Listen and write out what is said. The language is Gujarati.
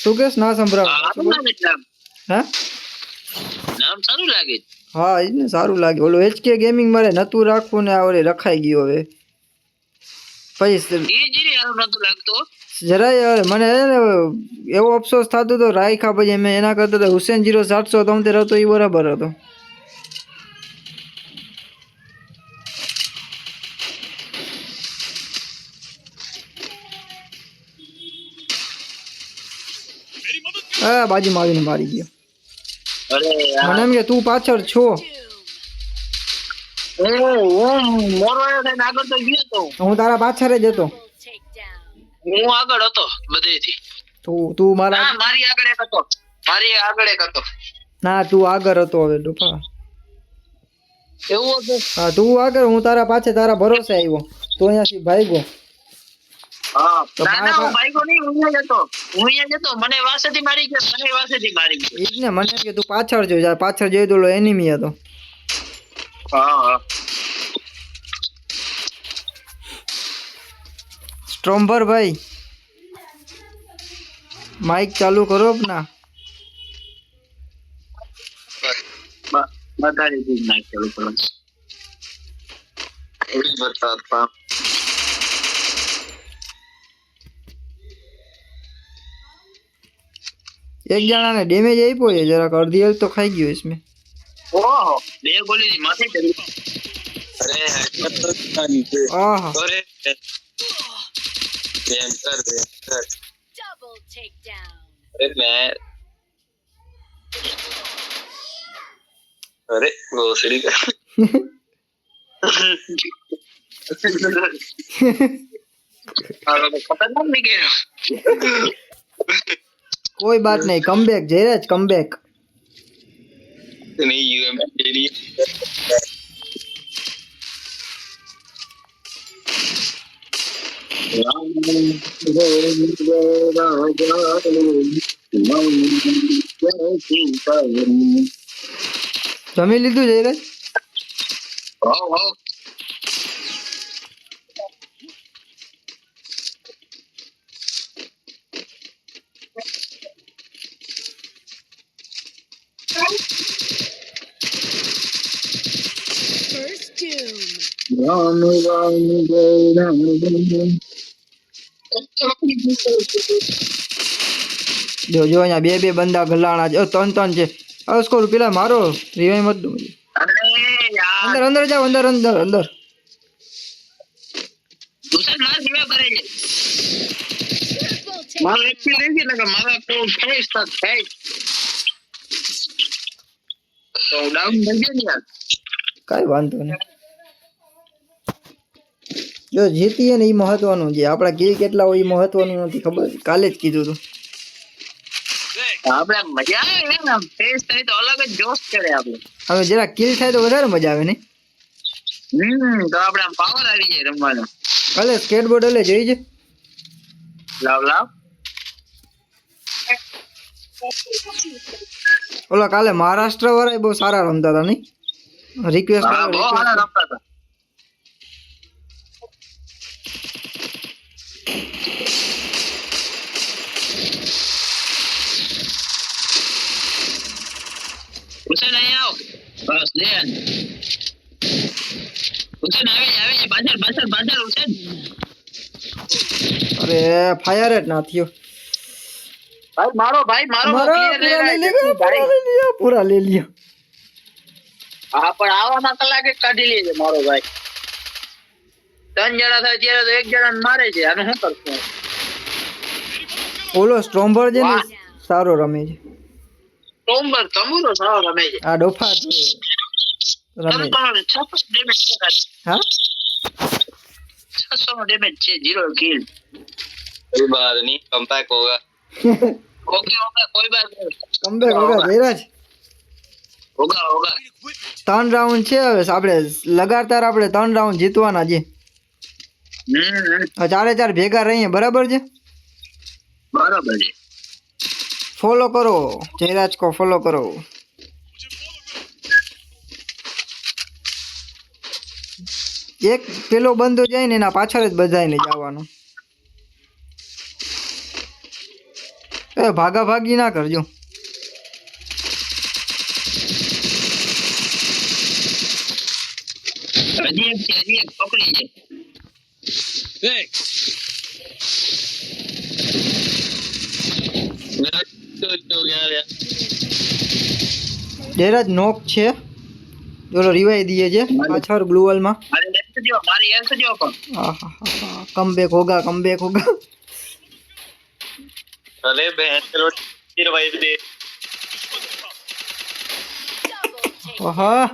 શું કેસ ના સંભળાવ હા નામ સારું લાગે હા એ ને સારું લાગે ઓલો HK ગેમિંગ મારે નતું રાખવું ને આ ઓલે રખાઈ ગયો હવે પૈસા એ જીરી હારું નતું લાગતો જરાય મને એવો અફસોસ થતો તો રાયખા પછી મેં એના કરતા તો હુસેન 0773 હતો એ બરાબર હતો હા બાજુમાં આવીને મારી ગયો અરે મને એમ કે તું પાછળ છો હું મોરો થઈને આગળ તો ગયો તો હું તારા પાછળ જ હતો હું આગળ હતો બધેથી તું મારા ના મારી આગળ એક હતો ના તું આગળ હતો હવે ડોફા એવું હતું હા તું આગળ હું તારા પાછળ તારા ભરોસે આવ્યો તું અહીંયાથી ભાગ્યો હા તો ના ના હું ભાઈકો નહીં હું અહીંયા જતો મને વાસેથી મારી ગયો ઈ જ ને મને એમ કે તું પાછળ જો જા પાછળ જોઈ તો એનિમી હતો હા સ્ટ્રોમ્બર ભાઈ માઇક ચાલુ કરો अपना બતાડી દી નાખ ચાલુ કરો એ બતાતા एक जना ने डैमेज आप्यो है जरा अर्धी हेल्थ तो खाई गयो इसमें ओहो બે ગોલી ની માથે ચડી અરે હેકર તો નીચે आहा અરે કેમ કર દે Double takedown. अरे मैं अरे घोसड़ी का खतरनाक निकल कोई बात नहीं कमबैक जयराज कमबैक नहीं यू एम तेरी जमी लीधु जयराज हां हां First doom. राम राम जय राम जो जो અહીંયા બે બે બંદા ગલાણા છે ત્રણ ત્રણ છે આ સ્કોર પેલા મારો રિવાઇવ મત દો अरे यार અંદર અંદર જાવ અંદર અંદર અંદર दूसरा मार दिया करे Triple take. मारा एक ले गया ना मारा तो फेस था फेस तो डाउन मिल गया यार કાઈ વાંધો નહીં જો જીતીએ ને એ મહત્વનું છે આપણા કિલ કેટલા હોય એ મહત્વનું નથી ખબર કાલે જ કીધું હતું આપણે મજા આવે ને ફેસ થાય તો અલગ જ જોશ કરે આપણે હવે જરા કિલ થાય તો વધારે મજા આવે ને તો આપણે આમ પાવર આવી જાય રમવાનો કાલે સ્કેટબોર્ડ એટલે જોઈ છે લાવ લાવ ઓલા કાલે મહારાષ્ટ્ર વાળા બહુ સારા રમતા હતા નહીં રિક્વેસ્ટ હા બહુ સારા રમતા હતા હુસેન અહીં આવ બસ દેન હુસેન આવે પાછળ પાછળ પાછળ હુસેન અરે ફાયર જ ના થયો ભાઈ મારો મારા પૂરા લઈ લ્યો હા પણ આવામાં કલાકે જ કાઢી લેજે મારો ભાઈ ત્રણ જણા થાય ત્યારે તો એક જણાને મારે છે આને શું કરશું ઓલો સ્ટ્રોમ્બર છે ને સારો રમે છે ટોમ્બર તમુરો સારો રમે છે આ ડોફા છે રમે છે. 600 ડેમેજ છે હા 600 डैमेज છે 0 किल कोई बात नहीं कमबैक होगा ओके होगा कोई बात नहीं કમબેક હોગા જયરાજ होगा होगा 3 રાઉન્ડ છે હવે આપણે લગાતાર આપણે 3 રાઉન્ડ જીતવાના છે ચારે ચાર ભેગા રહીએ બરાબર છે बराबर है ફોલો કરો જયરાજ કો ફોલો કરો એક પેલો બંદો જાય ને એના પાછળ જ બધાયને જવાનું એ ભાગા ભાગી ના કરજો. હજી એક છે, હજી એક પકડી છે. ડેરાજ નોક છે. ચલો રિવાઈ દઈએ છે પાછળ ગ્લુઅલમાં. મારી હેલ્થ જો પણ. આહાહા, કમબેક હોગા. अरे बहन चलो रिवाइव दे. Double take આહા